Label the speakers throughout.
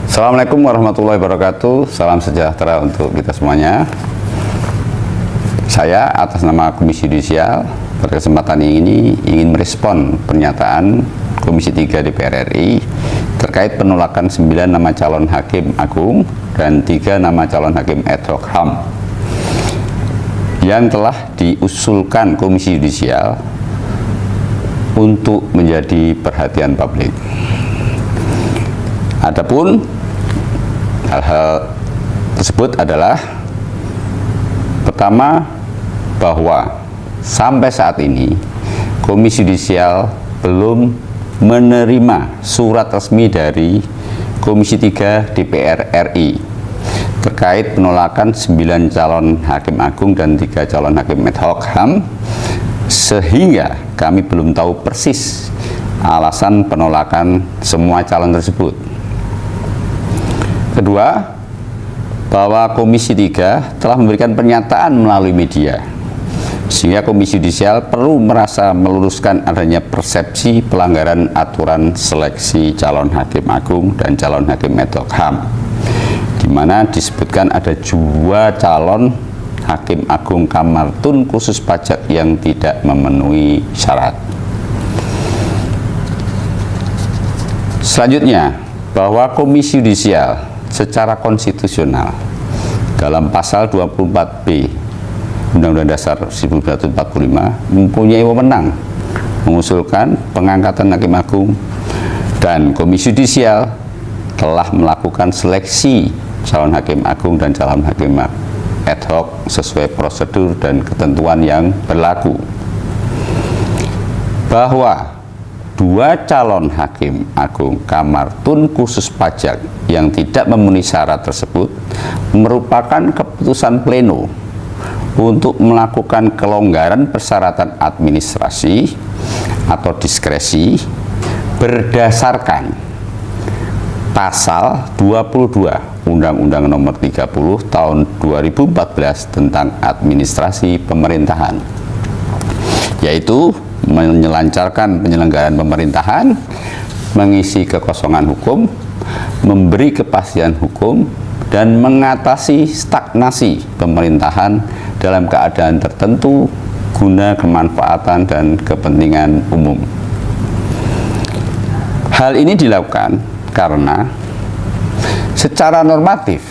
Speaker 1: Assalamualaikum warahmatullahi wabarakatuh. Salam sejahtera untuk kita semuanya. Saya atas nama Komisi Yudisial pada kesempatan ini ingin merespon pernyataan Komisi 3 DPR RI terkait penolakan 9 nama calon hakim agung dan 3 nama calon hakim ad hoc HAM yang telah diusulkan Komisi Yudisial untuk menjadi perhatian publik. Adapun hal-hal tersebut adalah pertama, bahwa sampai saat ini Komisi Yudisial belum menerima surat resmi dari Komisi 3 DPR RI terkait penolakan 9 calon hakim agung dan 3 calon hakim ad hoc HAM, sehingga kami belum tahu persis alasan penolakan semua calon tersebut. Kedua, bahwa Komisi 3 telah memberikan pernyataan melalui media, sehingga Komisi Yudisial perlu merasa meluruskan adanya persepsi pelanggaran aturan seleksi calon hakim agung dan calon hakim ad hoc HAM, di mana disebutkan ada 2 calon hakim agung kamar tun khusus pajak yang tidak memenuhi syarat. Selanjutnya, bahwa Komisi Yudisial secara konstitusional dalam pasal 24B Undang-Undang Dasar 1945 mempunyai wewenang mengusulkan pengangkatan hakim agung, dan Komisi Yudisial telah melakukan seleksi calon hakim agung dan calon hakim ad hoc sesuai prosedur dan ketentuan yang berlaku. Bahwa 2 calon hakim agung kamar tun khusus pajak yang tidak memenuhi syarat tersebut merupakan keputusan pleno untuk melakukan kelonggaran persyaratan administrasi atau diskresi berdasarkan pasal 22 Undang-Undang Nomor 30 Tahun 2014 tentang administrasi pemerintahan, yaitu menyelancarkan penyelenggaraan pemerintahan, mengisi kekosongan hukum, memberi kepastian hukum, dan mengatasi stagnasi pemerintahan dalam keadaan tertentu guna kemanfaatan dan kepentingan umum. Hal ini dilakukan karena secara normatif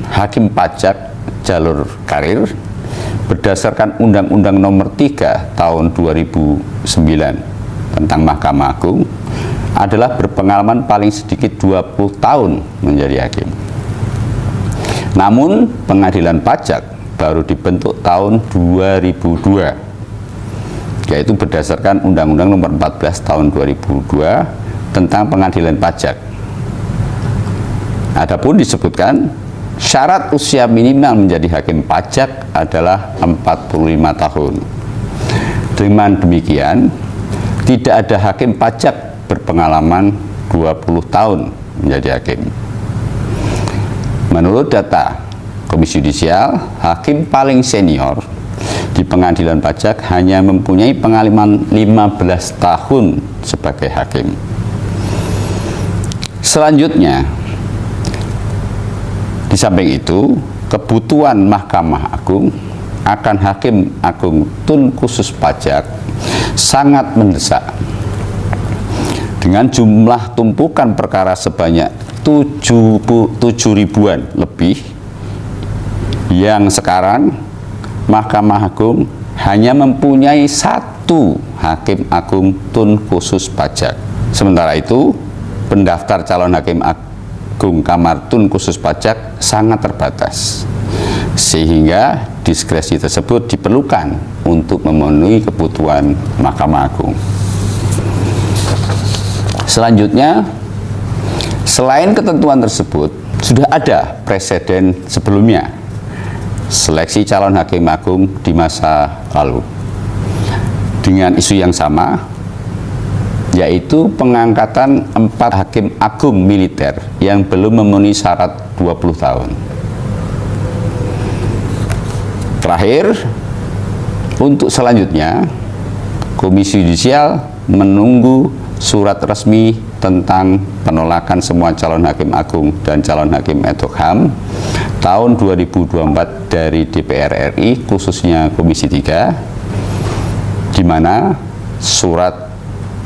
Speaker 1: hakim pajak jalur karir berdasarkan Undang-Undang Nomor 3 Tahun 2009 tentang Mahkamah Agung adalah berpengalaman paling sedikit 20 tahun menjadi hakim. Namun pengadilan pajak baru dibentuk tahun 2002, yaitu berdasarkan Undang-Undang Nomor 14 Tahun 2002 tentang pengadilan pajak. Adapun disebutkan syarat usia minimal menjadi hakim pajak adalah 45 tahun. Dengan demikian, tidak ada hakim pajak berpengalaman 20 tahun menjadi hakim. Menurut data Komisi Yudisial, hakim paling senior di pengadilan pajak hanya mempunyai pengalaman 15 tahun sebagai hakim. Selanjutnya, di samping itu, kebutuhan Mahkamah Agung akan hakim agung tun khusus pajak sangat mendesak. Dengan jumlah tumpukan perkara sebanyak 7 ribuan lebih, yang sekarang Mahkamah Agung hanya mempunyai 1 hakim agung tun khusus pajak. Sementara itu, pendaftar calon hakim agung kamar tun khusus pajak sangat terbatas, sehingga diskresi tersebut diperlukan untuk memenuhi kebutuhan Mahkamah Agung. Selanjutnya, selain ketentuan tersebut, sudah ada preseden sebelumnya seleksi calon hakim agung di masa lalu dengan isu yang sama, yaitu pengangkatan 4 hakim agung militer yang belum memenuhi syarat 20 tahun. Terakhir, untuk selanjutnya, Komisi Yudisial menunggu surat resmi tentang penolakan semua calon hakim agung dan calon hakim ad hoc HAM tahun 2024 dari DPR RI, khususnya Komisi 3, di mana surat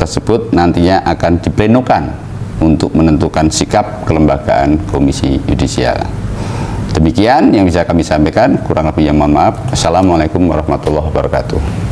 Speaker 1: tersebut nantinya akan diplenokan untuk menentukan sikap kelembagaan Komisi Yudisial. Demikian yang bisa kami sampaikan, kurang lebihnya mohon maaf. Assalamualaikum warahmatullahi wabarakatuh.